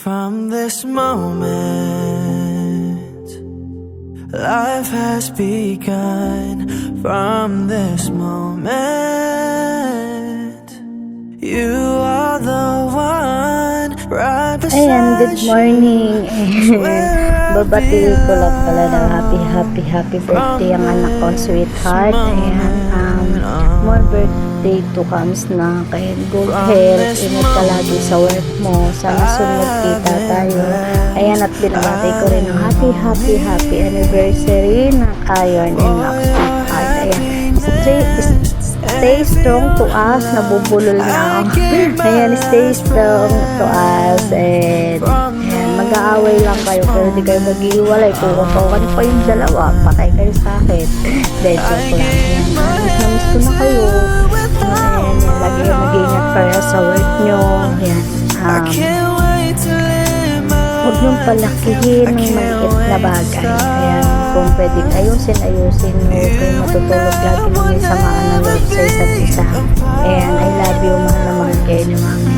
From this moment, life has begun. From this moment, you are the one right beside Ayan, good morning. Babatiin ko lang pala ng happy birthday ang anak ko, sweetheart. Ayan, more birthday to comes na. Kaya good health, ingat ka lagi sa work mo. Sana sunod kita tayo. Ayan, at binabati ko rin ng happy anniversary ng Iron and Max sweetheart. Ayan, stay strong to us. Nabubulol na ako. Ayan, stay strong to us. And mag-aaway lang kayo pero di kayo mag-iwalay. Tuwag-tuwagan pa yung dalawa. Patay kayo sa akin. Then, joke lang. Ayan, namiss ko na kayo. Ayan, lagi kayo mag-iingat kayo sa work nyo. Ayan, huwag niyong palakihin ng maliit na bagay. Ayan, kung pwedeng ayusin mo. Huwag kayong matutulog lagi ng may samaan ng loob sa isa't isa. Ayan, I love you, mahal na mahal kayo ni mami.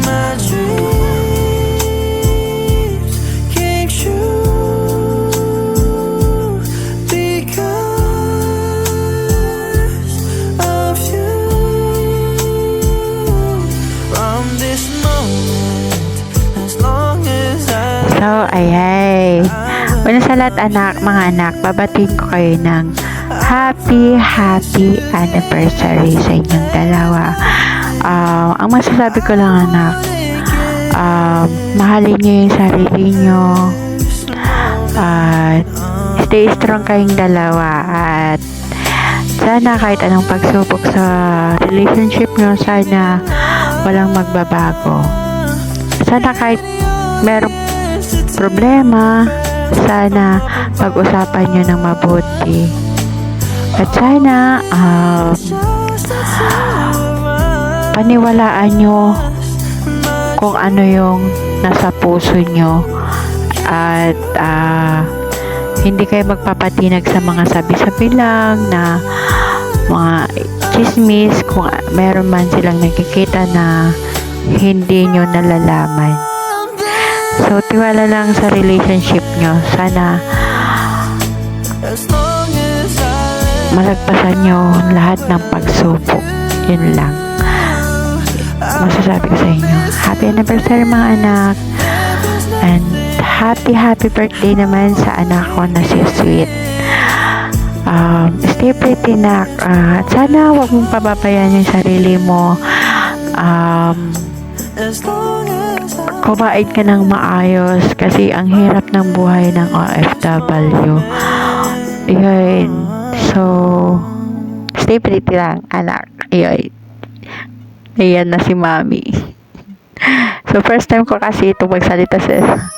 So, ayay. Una sa lahat, mga anak, babatiin ko kayo ng happy anniversary sa inyong dalawa. Ang masasabi ko lang, anak, mahalin nyo yung sarili nyo. Stay strong kayong dalawa. At sana kahit anong pagsubok sa relationship nyo, sana walang magbabago. Sana kahit merong problema, sana pag-usapan nyo ng mabuti. At sana paniwalaan nyo kung ano yung nasa puso nyo. At hindi kayo magpapatinag sa mga sabi-sabi lang na mga chismis kung meron man silang nakikita na hindi nyo nalalaman. So, tiwala lang sa relationship nyo. Sana malagpasan nyo lahat ng pagsubok. Yun lang masasabi ko sa inyo. Happy anniversary, mga anak. And happy birthday naman sa anak ko na si Sweet. Stay pretty, nak. Sana wag mong pababayaan yung sarili mo. Kumain ka ng maayos kasi ang hirap ng buhay ng OFW. Yun. So, stay pretty lang, anak. Yun. Ayan na si mami. So, first time ko kasi ito magsalita sa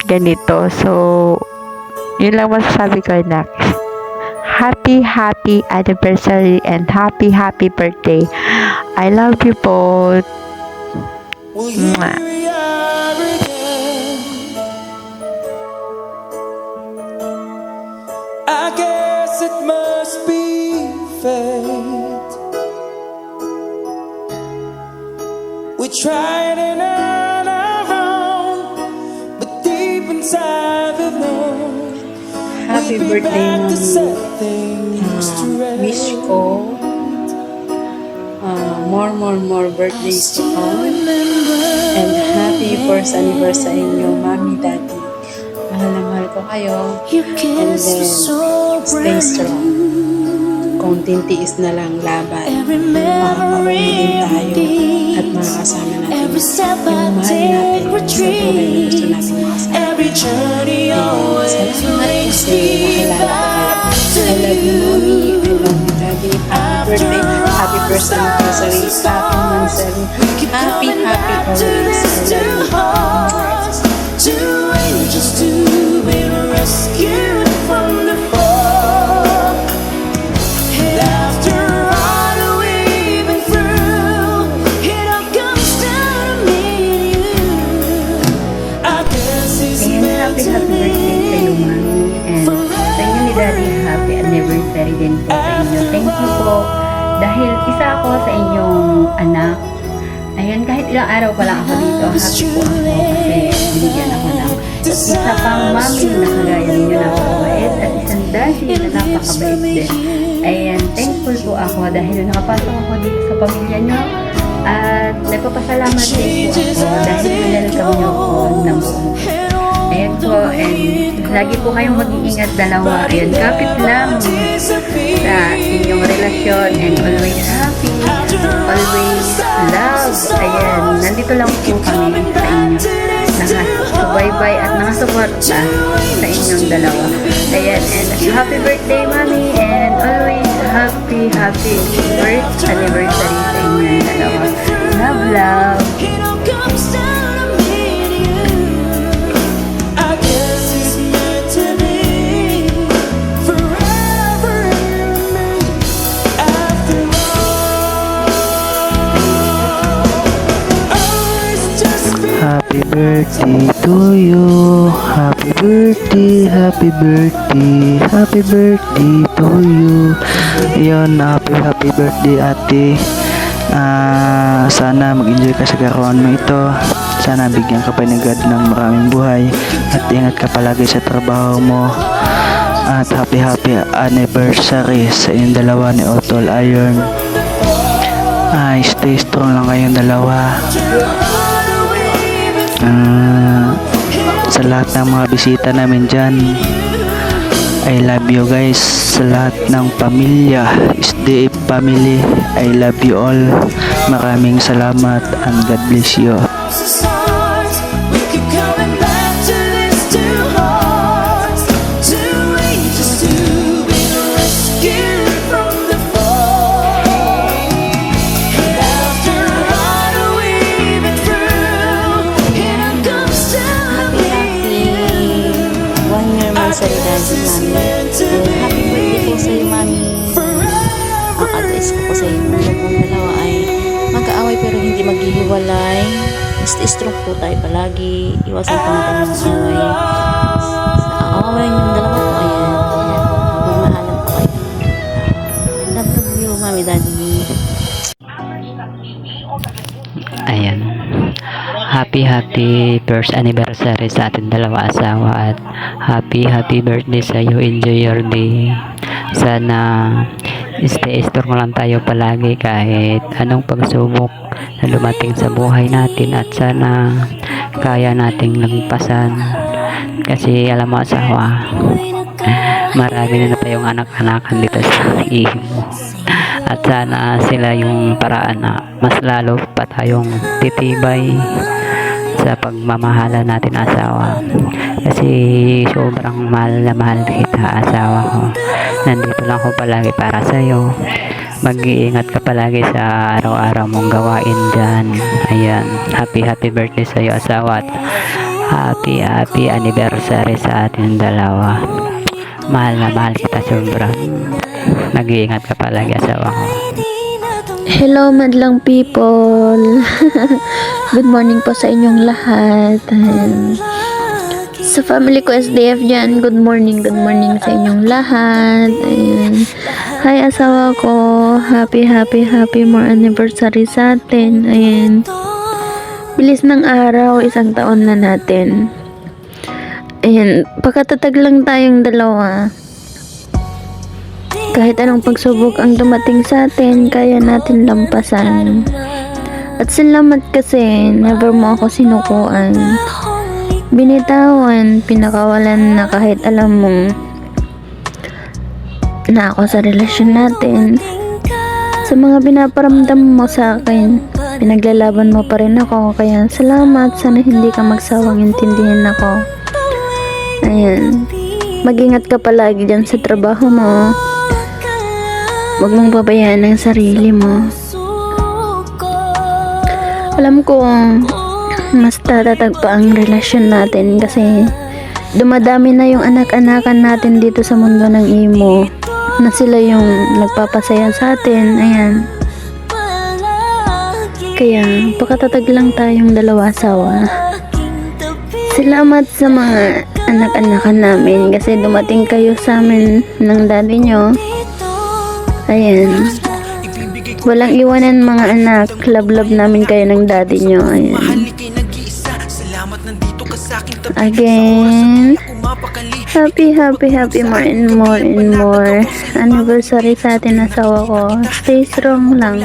ganito. So, yun lang masasabi ko, anak. Happy anniversary and happy birthday. I love you both. Mwah. I guess it must be fate. We tried and on our own, but deep inside we know. Happy birthday, mami. Wish ko more birthdays to come. And happy first anniversary nyo, mami, daddy. Mahal na mahal ko kayo. And then, stay strong. Kung tintiis na lang laban, makakauwi din tayo at makakasama natin yung mahal natin sa buhay na gusto natin makasama. Salamat kasi nakilala ko kayo. I love you, mommy. I love you, daddy. Happy birthday. Happy first anniversary. Happy monthsary. Happy always. I love you. Happy birthday kayo, mami. And sa inyo ni daddy, happy anniversary din po sa inyo. Thank you po. Dahil isa ako sa inyong anak. Ayan, kahit ilang araw pa lang ako dito. Happy po ako kasi binigyan ako ng isa pang mami na kagaya ninyo na mababait at isang daddy na napakabait din. Ayan, thankful po ako dahil nakapasok ako dito sa pamilya nyo at nagpapasalamat din po ako dahil welcome nyo ako ng buong. Ayan po, and lagi po kayong mag-iingat dalawa. Ayan, kapit lang sa inyong relasyon and always happy, always love. Ayan, nandito lang po kami sa inyo. Nakasubaybay at nakasuporta sa inyong dalawa. Ayan, and happy birthday, Mami, and always happy first anniversary sa inyong dalawa. Love, love. Happy birthday to you. Happy birthday, happy birthday, happy birthday to you. Yun, happy birthday ate. Sana mag-enjoy ka sa karoon mo ito. Sana bigyan ka pa ni God ng maraming buhay. At ingat ka palagi sa trabaho mo. At happy anniversary sa inyong dalawa ni Otol Iron. Stay strong lang kayong dalawa. Sa lahat ng mga bisita namin dyan, I love you guys. Sa lahat ng pamilya, SDF family, I love you all. Maraming salamat and God bless you. Mami. Happy birthday po sa iyo, Mami. Ang advice ko po sa inyo ng dalawa ay mag-aaway pero hindi maghihiwalay. Stay strong po tayo palagi. Iwasan po natin yung away. Sa away yung dalawa po, ayan. Magmahalan po kayo. Love you, Mami, Daddy. Ayan. Happy first anniversary sa ating dalawa asawa at happy birthday sa iyo. Enjoy your day. Sana stay strong lang tayo palagi kahit anong pagsubok na lumating sa buhay natin at sana kaya nating lagpasan kasi alam mo asawa, marami na tayong anak-anakan dito sa ihim mo at sana sila yung paraan na mas lalo pa tayong titibay sa pagmamahala natin asawa kasi sobrang mahal na mahal kita asawa ko. Nandito lang ako palagi para sa iyo. Mag-iingat ka palagi sa araw-araw mong gawain dyan. Ayan, happy birthday sa iyo asawa at happy anniversary sa ating dalawa. Mahal na mahal kita sobra. Mag-iingat ka palagi asawa ko. Hello madlang people. Good morning po sa inyong lahat. Sa family ko SDF dyan, good morning sa inyong lahat. Ayan. Hi asawa ko, happy more anniversary sa atin. Ayan. Bilis ng araw, 1 taon na natin. Ayan, pagkatatag lang tayong dalawa. Kahit anong pagsubok ang dumating sa atin, kaya natin lampasan. At salamat kasi, never mo ako sinukuan. Binitawan, pinakawalan na kahit alam mong na ako sa relasyon natin. Sa mga pinaparamdam mo sa akin, pinaglalaban mo pa rin ako. Kaya salamat, sana hindi ka magsawang intindihin ako. Ayan, mag-ingat ka palagi dyan sa trabaho mo. Huwag mong pabayaan ang sarili mo. Alam ko mas tatatag pa ang relasyon natin kasi dumadami na yung anak-anakan natin dito sa mundo ng imo na sila yung nagpapasaya sa atin. Ayan. Kaya pakatatag lang tayong dalawa asawa. Salamat sa mga anak-anakan namin kasi dumating kayo sa amin ng daddy nyo. Ayan. Walang iwanan mga anak. Love namin kayo ng daddy nyo. Ayan. Again. Happy more and more. Anniversary sa atin asawa ko. Stay strong lang.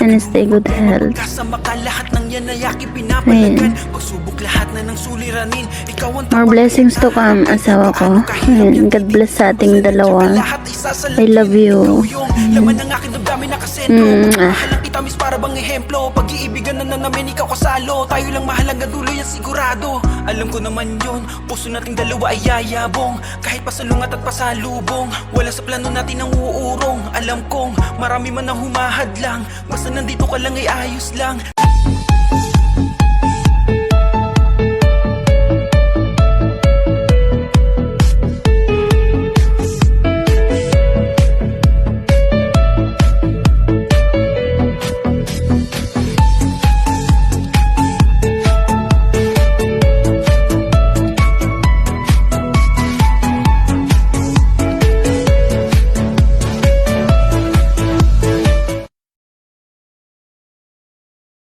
And stay good health. Ayan. More blessings to come, asawa ko. Ayan. God bless sa ating dalawa. I love you. Itamis para bang ehemplo, pag-iibigan na namin ikaw kasalo. Tayo lang mahalaga dulo yan sigurado. Alam ko naman yun, puso nating dalawa ay yayabong. Kahit pasalungat at pasalubong, wala sa plano natin ang uurong. Alam kong marami man ang humahad lang, basta nandito ka lang ay ayos lang.